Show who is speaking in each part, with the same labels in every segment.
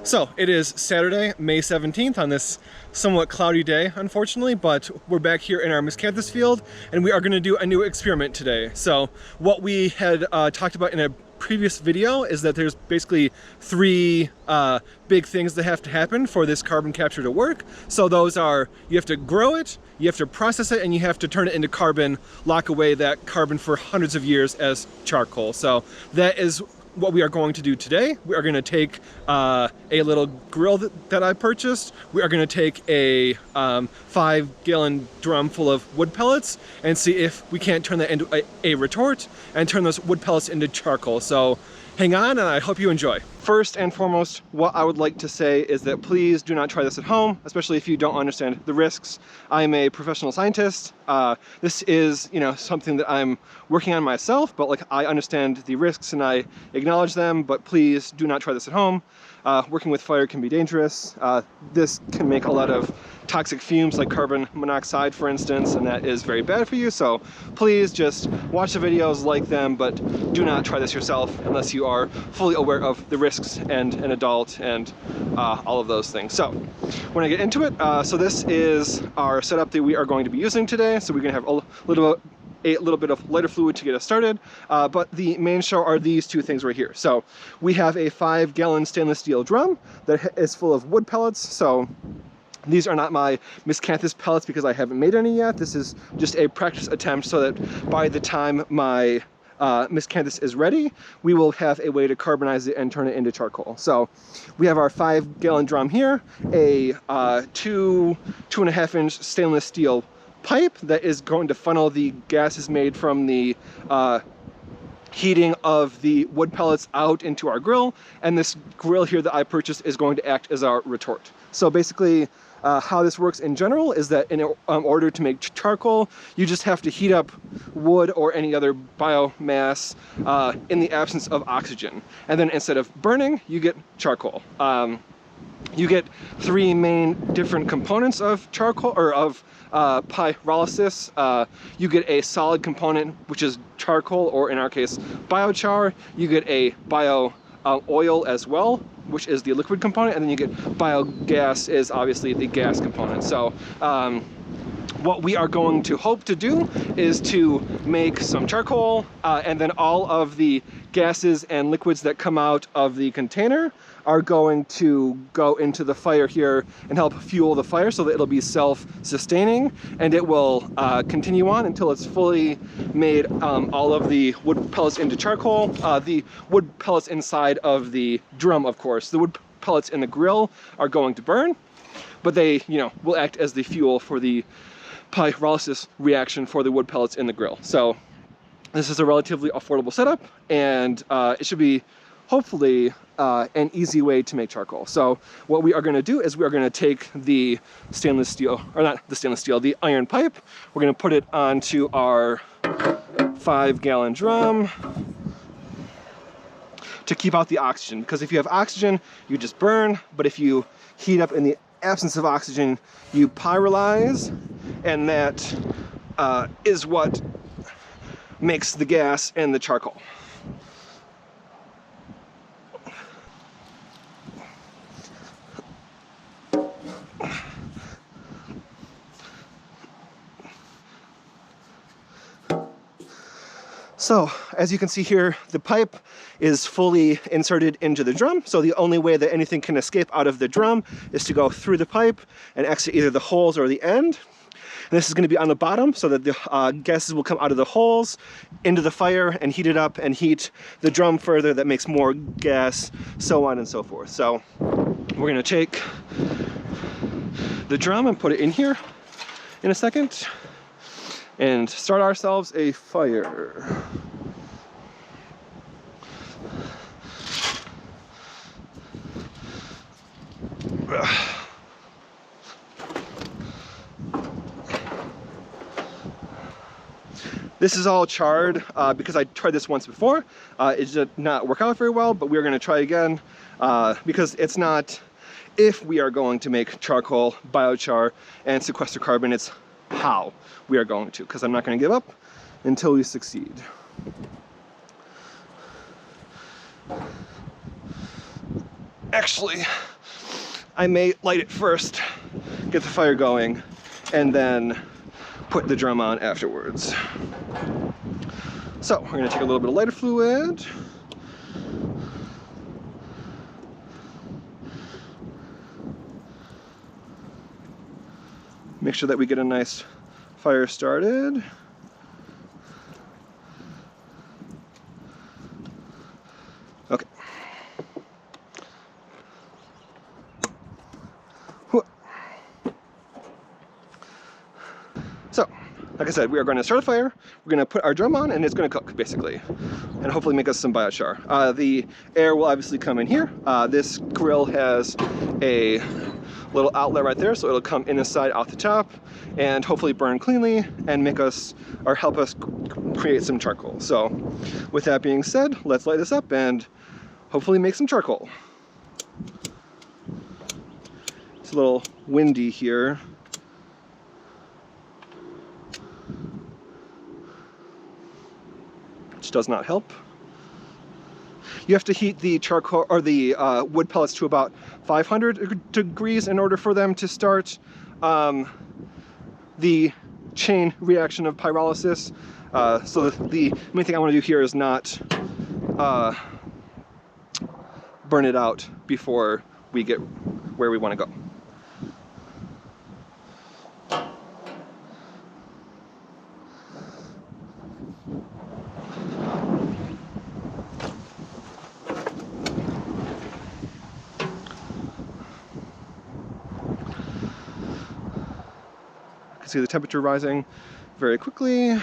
Speaker 1: So it is Saturday, May 17th on this somewhat cloudy day, unfortunately, but we're back here in our miscanthus field and we are going to do a new experiment today. So what we had talked about in a previous video is that there's basically three big things that have to happen for this carbon capture to work. So those are, you have to grow it, you have to process it, and you have to turn it into carbon, lock away that carbon for hundreds of years as charcoal. So that is what we are going to do today. We are going to take a little grill that I purchased. We are going to take a 5-gallon drum full of wood pellets and see if we can't turn that into a retort and turn those wood pellets into charcoal. So hang on and I hope you enjoy. First and foremost, what I would like to say is that please do not try this at home, especially if you don't understand the risks. I'm a professional scientist. This is, something that I'm working on myself, but I understand the risks and I acknowledge them, but please do not try this at home. Working with fire can be dangerous. This can make a lot of toxic fumes like carbon monoxide, for instance, and that is very bad for you. So please just watch the videos, like them, but do not try this yourself unless you are fully aware of the risks and an adult and all of those things. So when I get into it, so this is our setup that we are going to be using today. So we're going to have a little bit of lighter fluid to get us started, but the main show are these two things right here. So we have a 5-gallon stainless steel drum that is full of wood pellets. So these are not my miscanthus pellets because I haven't made any yet. This is just a practice attempt so that by the time my miscanthus is ready, we will have a way to carbonize it and turn it into charcoal. So we have our 5-gallon drum here, a 2.5 inch stainless steel pipe that is going to funnel the gases made from the heating of the wood pellets out into our grill, and this grill here that I purchased is going to act as our retort. So basically how this works in general is that in order to make charcoal, you just have to heat up wood or any other biomass in the absence of oxygen, and then instead of burning, you get charcoal. You get three main different components of charcoal, or of pyrolysis. You get a solid component, which is charcoal, or in our case, biochar. You get a bio oil as well, which is the liquid component, and then you get biogas is obviously the gas component. So what we are going to hope to do is to make some charcoal, and then all of the gases and liquids that come out of the container are going to go into the fire here and help fuel the fire so that it'll be self-sustaining, and it will continue on until it's fully made all of the wood pellets into charcoal. The wood pellets inside of the drum, of course, the wood pellets in the grill are going to burn, but they, will act as the fuel for the pyrolysis reaction for the wood pellets in the grill. So this is a relatively affordable setup, and it should be hopefully an easy way to make charcoal. So what we are going to do is we are going to take the stainless steel, or not the stainless steel, the iron pipe. We're going to put it onto our 5-gallon drum to keep out the oxygen, because if you have oxygen, you just burn, but if you heat up in the absence of oxygen, you pyrolyze, and that is what makes the gas and the charcoal. So, as you can see here, the pipe is fully inserted into the drum, so the only way that anything can escape out of the drum is to go through the pipe and exit either the holes or the end. And this is going to be on the bottom so that the gases will come out of the holes into the fire and heat it up and heat the drum further. That makes more gas, so on and so forth. So we're going to take the drum and put it in here in a second and start ourselves a fire. This is all charred because I tried this once before. It did not work out very well, but we're going to try again because it's not if we are going to make charcoal, biochar, and sequester carbon, it's how we are going to, because I'm not going to give up until we succeed. Actually, I may light it first, get the fire going, and then put the drum on afterwards. So we're gonna take a little bit of lighter fluid. Make sure that we get a nice fire started. Okay. So, like I said, we are going to start a fire, we're going to put our drum on, and it's going to cook, basically, and hopefully make us some biochar. The air will obviously come in here. This grill has a little outlet right there, so it'll come in the side out the top, and hopefully burn cleanly, and make us, or help us create some charcoal. So, with that being said, let's light this up, and hopefully make some charcoal. It's a little windy here. Which does not help. You have to heat the charcoal or the wood pellets to about 500 degrees in order for them to start the chain reaction of pyrolysis. So the main thing I want to do here is not burn it out before we get where we want to go. See the temperature rising very quickly.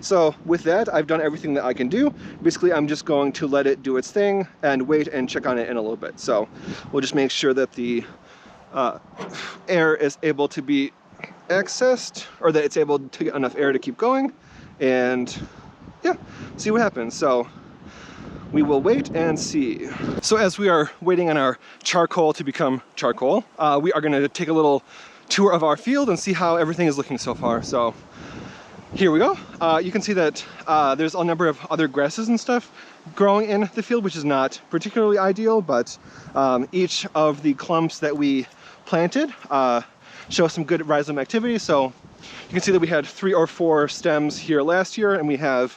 Speaker 1: So with that, I've done everything that I can do. Basically, I'm just going to let it do its thing and wait and check on it in a little bit. So we'll just make sure that the air is able to be accessed, or that it's able to get enough air to keep going, and yeah, see what happens. So we will wait and see. So as we are waiting on our charcoal to become charcoal, we are gonna take a little tour of our field and see how everything is looking so far. So here we go. You can see that there's a number of other grasses and stuff growing in the field, which is not particularly ideal, but each of the clumps that we planted show some good rhizome activity. So you can see that we had 3 or 4 stems here last year, and we have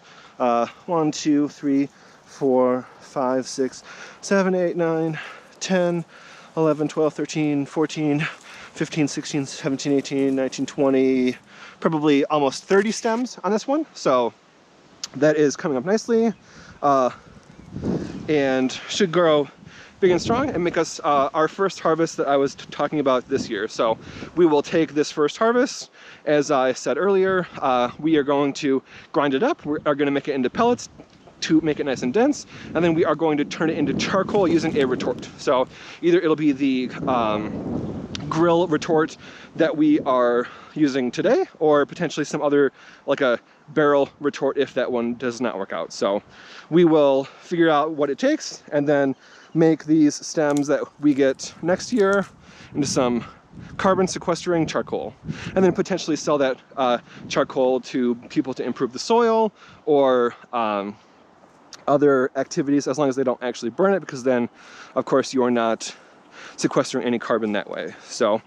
Speaker 1: 1, 2, 3, 4, 5, 6, 7, 8, 9, 10, 11, 12, 13, 14, 15, 16, 17, 18, 19, 20, probably almost 30 stems on this one. So that is coming up nicely and should grow big and strong and make us our first harvest that I was talking about this year. So we will take this first harvest, as I said earlier, we are going to grind it up. We are going to make it into pellets to make it nice and dense, and then we are going to turn it into charcoal using a retort. So either it'll be the grill retort that we are using today, or potentially some other, like a barrel retort if that one does not work out. So we will figure out what it takes and then make these stems that we get next year into some carbon sequestering charcoal, and then potentially sell that charcoal to people to improve the soil, or other activities, as long as they don't actually burn it, because then of course you are not sequestering any carbon that way. So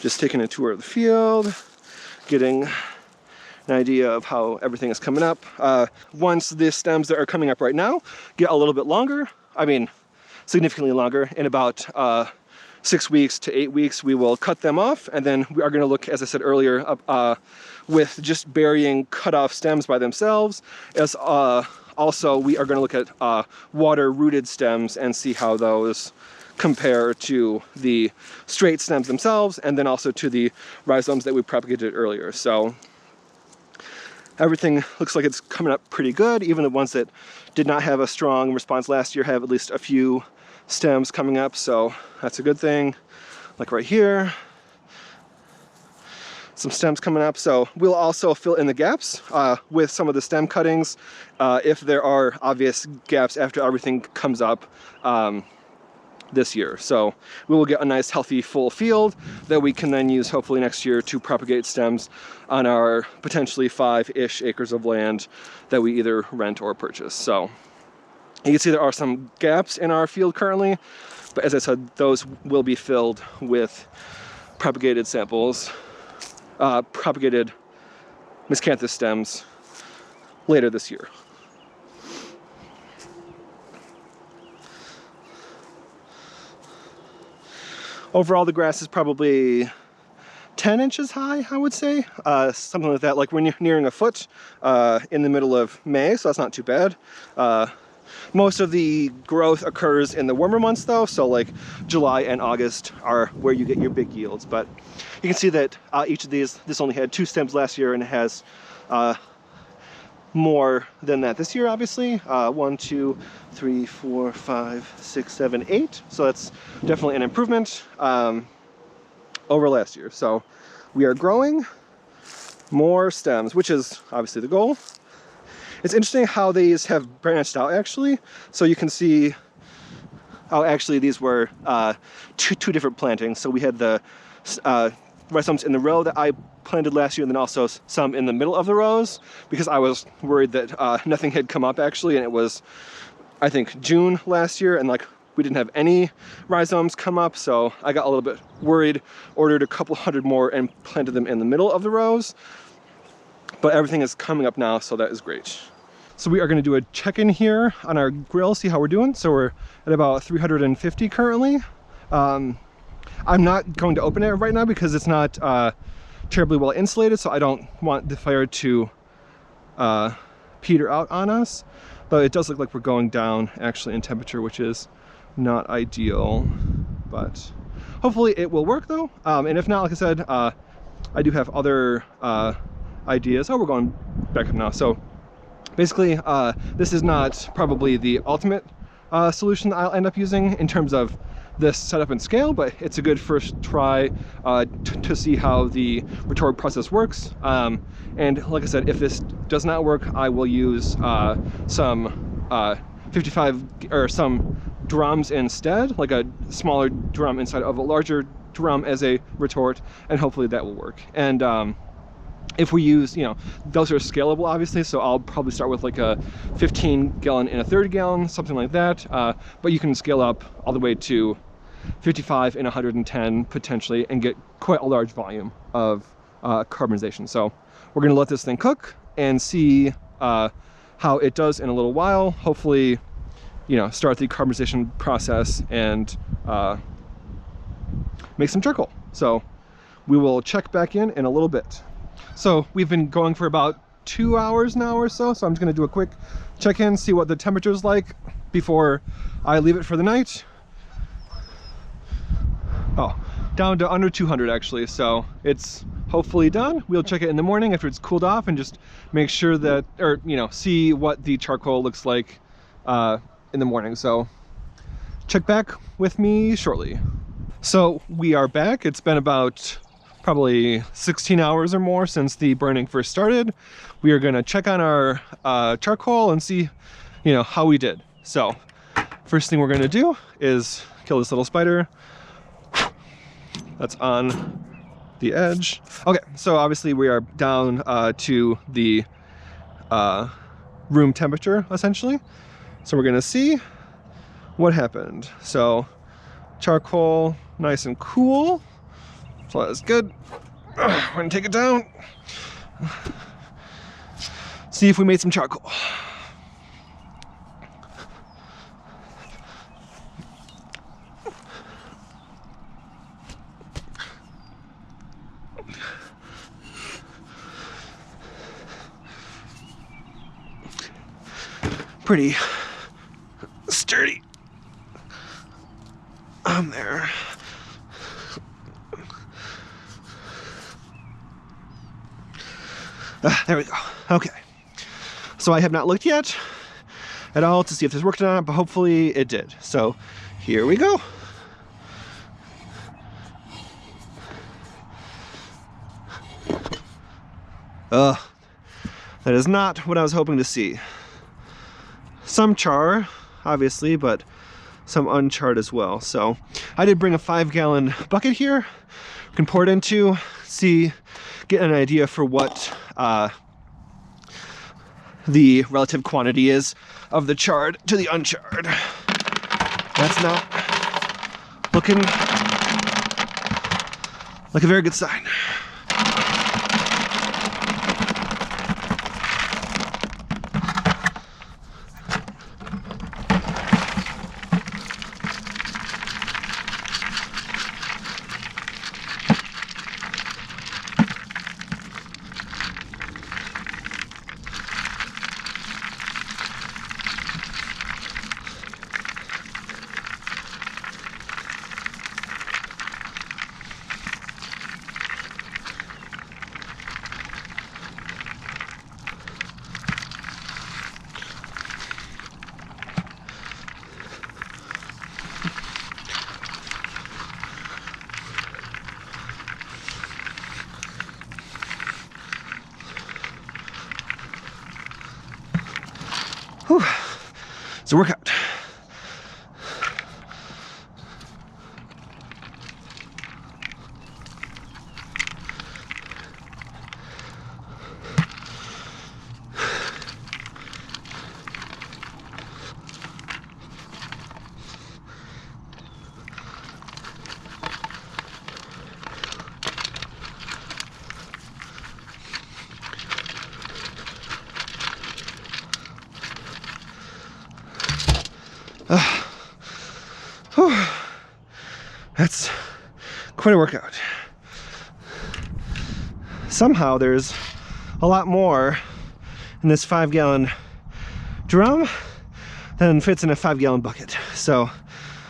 Speaker 1: just taking a tour of the field, getting an idea of how everything is coming up. Once the stems that are coming up right now get a little bit longer, I mean significantly longer, in about 6 weeks to 8 weeks, we will cut them off, and then we are going to look, as I said earlier, with just burying cut off stems by themselves, as also we are going to look at water rooted stems and see how those compare to the straight stems themselves, and then also to the rhizomes that we propagated earlier. So everything looks like it's coming up pretty good. Even the ones that did not have a strong response last year have at least a few stems coming up, so that's a good thing. Like right here, some stems coming up. So we'll also fill in the gaps with some of the stem cuttings if there are obvious gaps after everything comes up this year. So we will get a nice healthy full field that we can then use hopefully next year to propagate stems on our potentially 5-ish acres of land that we either rent or purchase. So you can see there are some gaps in our field currently, but as I said, those will be filled with propagated samples, propagated miscanthus stems later this year. Overall, the grass is probably 10 inches high, I would say, something like that. Like we're nearing a foot in the middle of May, so that's not too bad. Most of the growth occurs in the warmer months though, so like July and August are where you get your big yields. But you can see that each of these, this only had 2 stems last year and it has more than that this year, obviously. 1, 2, 3, 4, 5, 6, 7, 8. So that's definitely an improvement over last year. So we are growing more stems, which is obviously the goal. It's interesting how these have branched out actually. So you can see how actually these were two different plantings. So we had the rhizomes in the row that I planted last year, and then also some in the middle of the rows, because I was worried that nothing had come up actually, and it was, I think, June last year, and like we didn't have any rhizomes come up, so I got a little bit worried, ordered a couple hundred more and planted them in the middle of the rows. But everything is coming up now, so that is great. So we are going to do a check-in here on our grill, see how we're doing. So we're at about 350 currently. I'm not going to open it right now because it's not terribly well insulated, so I don't want the fire to peter out on us. But it does look like we're going down actually in temperature, which is not ideal. But hopefully it will work though. And if not, like I said, I do have other ideas. Oh, we're going back up now. So basically, this is not probably the ultimate solution that I'll end up using in terms of this setup and scale, but it's a good first try to see how the retort process works. And like I said, if this does not work, I will use some 55 or some drums instead, like a smaller drum inside of a larger drum as a retort, and hopefully that will work. And if we use, you know, those are scalable obviously, so I'll probably start with like a 15 gallon and a 30 gallon, something like that. But you can scale up all the way to 55 and 110 potentially and get quite a large volume of carbonization. So we're gonna let this thing cook and see how it does in a little while. Hopefully, you know, start the carbonization process and make some charcoal. So we will check back in a little bit. So we've been going for about 2 hours now or so. So I'm just gonna do a quick check-in, see what the temperature is like before I leave it for the night. Oh, down to under 200 actually. So it's hopefully done. We'll check it in the morning after it's cooled off and just make sure that, or, you know, see what the charcoal looks like in the morning. So check back with me shortly. So we are back. It's been about probably 16 hours or more since the burning first started. We are gonna check on our charcoal and see, you know, how we did. So first thing we're gonna do is kill this little spider that's on the edge. Okay, so obviously we are down to the room temperature essentially. So we're gonna see what happened. So charcoal, nice and cool. So that's good. We're gonna take it down. See if we made some charcoal. Pretty sturdy on there. There we go. Okay. So I have not looked yet at all to see if this worked or not, but hopefully it did. So here we go. Ugh, that is not what I was hoping to see. Some char, obviously, but some uncharred as well. So I did bring a 5-gallon bucket here. We can pour it into, get an idea for what the relative quantity is of the charred to the uncharred. That's not looking like a very good sign. Whew. It's a workout. That's quite a workout. Somehow there's a lot more in this 5-gallon drum than fits in a 5-gallon bucket. So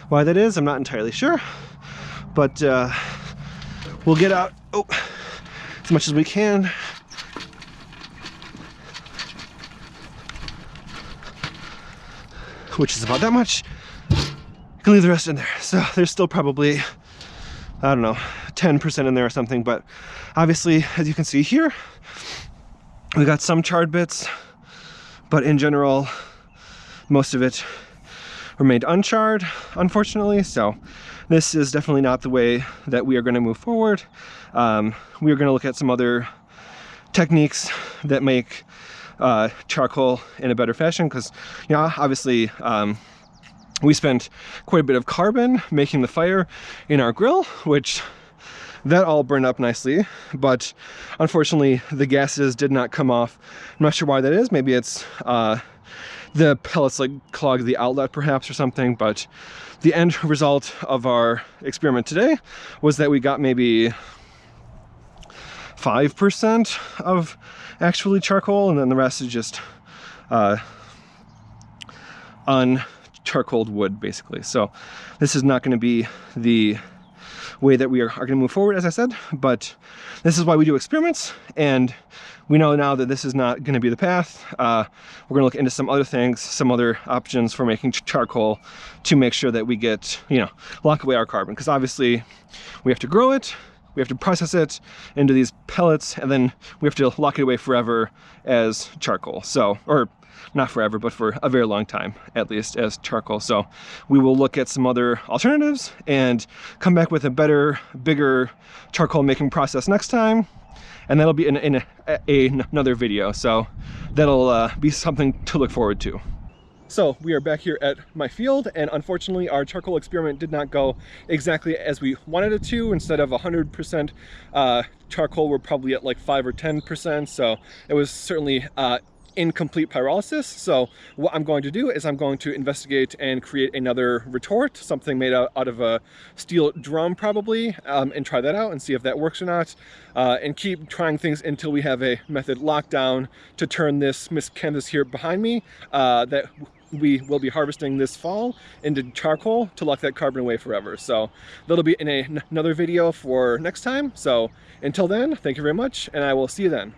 Speaker 1: why that is, I'm not entirely sure, but we'll get out as much as we can. Which is about that much. You can leave the rest in there. So there's still probably, I don't know, 10% in there or something, but obviously, as you can see here, we got some charred bits, but in general, most of it remained uncharred, unfortunately. So this is definitely not the way that we are going to move forward. We are going to look at some other techniques that make charcoal in a better fashion, because, you know, obviously we spent quite a bit of carbon making the fire in our grill, which that all burned up nicely, but unfortunately the gases did not come off. I'm not sure why that is. Maybe it's the pellets like clogged the outlet perhaps or something, but the end result of our experiment today was that we got maybe 5% of actually charcoal, and then the rest is just uncharcoaled wood, basically. So this is not going to be the way that we are going to move forward, as I said, but this is why we do experiments, and we know now that this is not going to be the path. We're going to look into some other things, some other options for making charcoal to make sure that we get, you know, lock away our carbon, because obviously we have to grow it, we have to process it into these pellets, and then we have to lock it away forever as charcoal. So, or not forever, but for a very long time, at least, as charcoal. So we will look at some other alternatives and come back with a better, bigger charcoal making process next time. And that'll be in another video. So that'll be something to look forward to. So we are back here at my field, and unfortunately our charcoal experiment did not go exactly as we wanted it to. Instead of 100% charcoal, we're probably at like 5 or 10%. So it was certainly incomplete pyrolysis. So what I'm going to do is I'm going to investigate and create another retort, something made out of a steel drum probably, and try that out and see if that works or not, and keep trying things until we have a method locked down to turn this miscanthus here behind me that we will be harvesting this fall into charcoal to lock that carbon away forever. So that'll be in another video for next time. So until then, thank you very much, and I will see you then.